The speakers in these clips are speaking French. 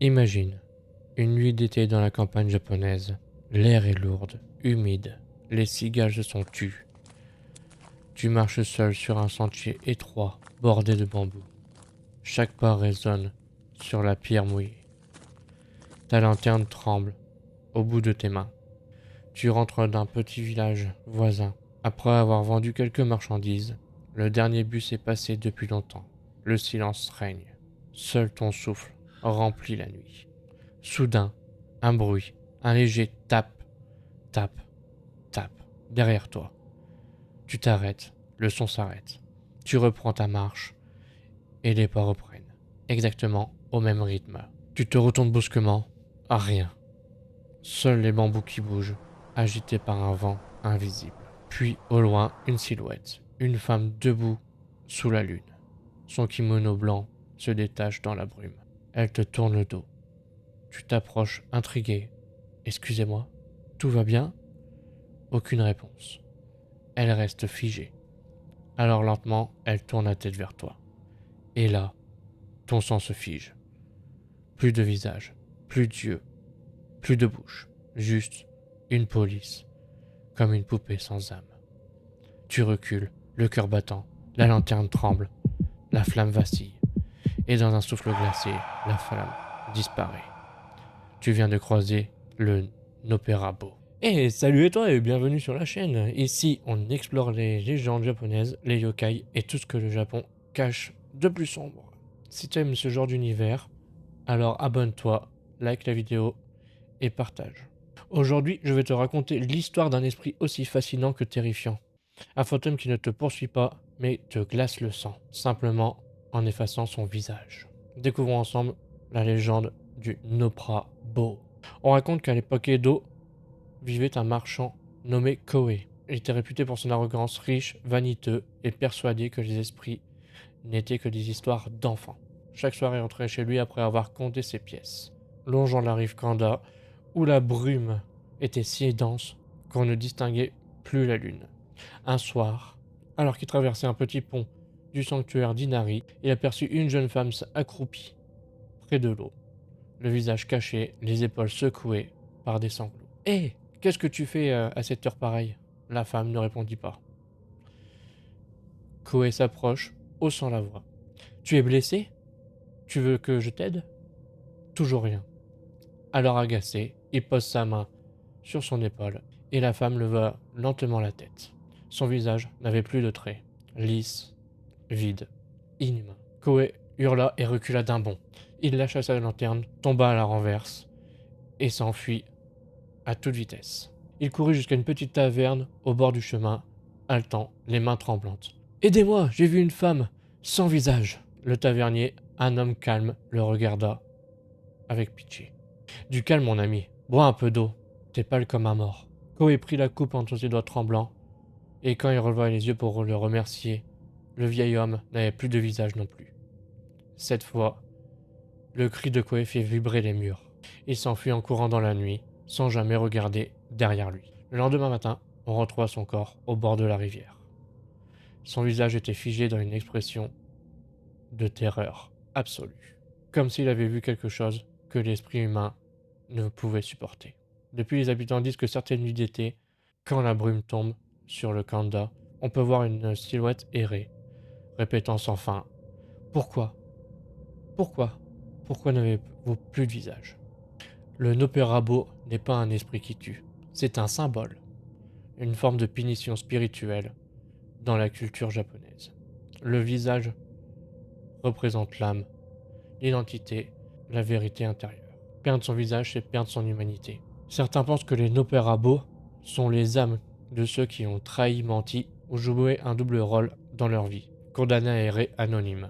Imagine, une nuit d'été dans la campagne japonaise. L'air est lourd, humide, les cigales se sont tues. Tu marches seul sur un sentier étroit, bordé de bambous. Chaque pas résonne sur la pierre mouillée. Ta lanterne tremble au bout de tes mains. Tu rentres d'un petit village voisin. Après avoir vendu quelques marchandises, le dernier bus est passé depuis longtemps. Le silence règne. Seul ton souffle remplit la nuit. Soudain, un bruit, un léger tape, tape, tape, derrière toi. Tu t'arrêtes, le son s'arrête. Tu reprends ta marche, et les pas reprennent, exactement au même rythme. Tu te retournes brusquement, à rien. Seuls les bambous qui bougent, agités par un vent invisible. Puis, au loin, une silhouette, une femme debout sous la lune. Son kimono blanc se détache dans la brume. Elle te tourne le dos. Tu t'approches, intrigué. Excusez-moi, tout va bien? Aucune réponse. Elle reste figée. Alors lentement, elle tourne la tête vers toi. Et là, ton sang se fige. Plus de visage, plus d'yeux, plus de bouche. Juste une police, comme une poupée sans âme. Tu recules, le cœur battant, la lanterne tremble, la flamme vacille. Et dans un souffle glacé, la flamme disparaît. Tu viens de croiser le Nopperabo. Et salut et toi et bienvenue sur la chaîne. Ici, on explore les légendes japonaises, les yokai et tout ce que le Japon cache de plus sombre. Si tu aimes ce genre d'univers, alors abonne-toi, like la vidéo et partage. Aujourd'hui, je vais te raconter l'histoire d'un esprit aussi fascinant que terrifiant. Un fantôme qui ne te poursuit pas, mais te glace le sang, simplement en effaçant son visage. Découvrons ensemble la légende du Nopperabo. On raconte qu'à l'époque Edo, vivait un marchand nommé Koe. Il était réputé pour son arrogance, riche, vaniteux et persuadé que les esprits n'étaient que des histoires d'enfants. Chaque soir, il rentrait chez lui après avoir compté ses pièces. Longeant la rive Kanda, où la brume était si dense qu'on ne distinguait plus la lune. Un soir, alors qu'il traversait un petit pont du sanctuaire d'Inari, il aperçut une jeune femme accroupie près de l'eau, le visage caché, les épaules secouées par des sanglots. Hé, qu'est-ce que tu fais à cette heure pareille? La femme ne répondit pas. Koe s'approche, haussant la voix. Tu es blessé? Tu veux que je t'aide? Toujours rien. Alors agacé, il pose sa main sur son épaule et la femme leva lentement la tête. Son visage n'avait plus de traits, lisse, vide, inhumain. Koe hurla et recula d'un bond. Il lâcha sa lanterne, tomba à la renverse et s'enfuit à toute vitesse. Il courut jusqu'à une petite taverne au bord du chemin, haletant, les mains tremblantes. Aidez-moi, j'ai vu une femme, sans visage. Le tavernier, un homme calme, le regarda avec pitié. Du calme, mon ami, bois un peu d'eau, t'es pâle comme un mort. Koe prit la coupe entre ses doigts tremblants, et quand il releva les yeux pour le remercier, le vieil homme n'avait plus de visage non plus. Cette fois, le cri de Koe fit vibrer les murs. Il s'enfuit en courant dans la nuit, sans jamais regarder derrière lui. Le lendemain matin, on retrouva son corps au bord de la rivière. Son visage était figé dans une expression de terreur absolue, comme s'il avait vu quelque chose que l'esprit humain ne pouvait supporter. Depuis, les habitants disent que certaines nuits d'été, quand la brume tombe sur le Kanda, on peut voir une silhouette errer, répétant sans fin « Pourquoi? Pourquoi? Pourquoi n'avez-vous plus de visage ?» Le Nopperabo n'est pas un esprit qui tue, c'est un symbole, une forme de punition spirituelle dans la culture japonaise. Le visage représente l'âme, l'identité, la vérité intérieure. Perdre son visage, c'est perdre son humanité. Certains pensent que les Nopperabo sont les âmes de ceux qui ont trahi, menti ou joué un double rôle dans leur vie, condamnés à errer anonymes,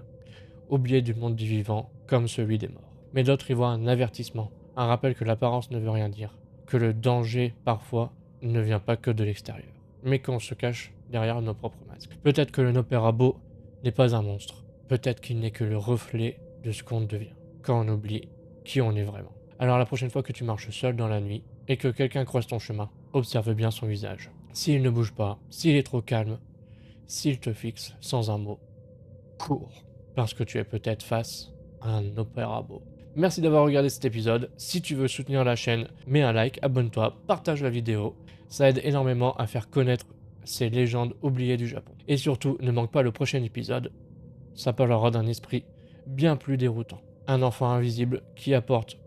oubliés du monde du vivant comme celui des morts. Mais d'autres y voient un avertissement, un rappel que l'apparence ne veut rien dire, que le danger, parfois, ne vient pas que de l'extérieur, mais qu'on se cache derrière nos propres masques. Peut-être que le Nopperabo n'est pas un monstre, peut-être qu'il n'est que le reflet de ce qu'on devient, quand on oublie qui on est vraiment. Alors la prochaine fois que tu marches seul dans la nuit, et que quelqu'un croise ton chemin, observe bien son visage. S'il ne bouge pas, s'il est trop calme, s'il te fixe sans un mot, cours, parce que tu es peut-être face à un Nopperabo. Merci d'avoir regardé cet épisode. Si tu veux soutenir la chaîne, mets un like, abonne-toi, partage la vidéo. Ça aide énormément à faire connaître ces légendes oubliées du Japon. Et surtout, ne manque pas le prochain épisode. Ça parlera d'un esprit bien plus déroutant. Un enfant invisible qui apporte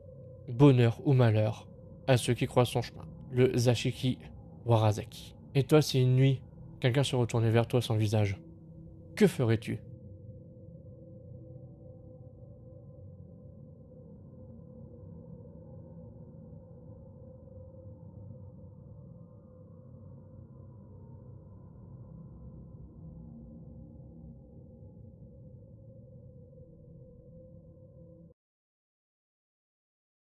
bonheur ou malheur à ceux qui croisent son chemin. Le Zashiki Warazaki. Et toi, si une nuit, quelqu'un se retournait vers toi sans visage, que ferais-tu ?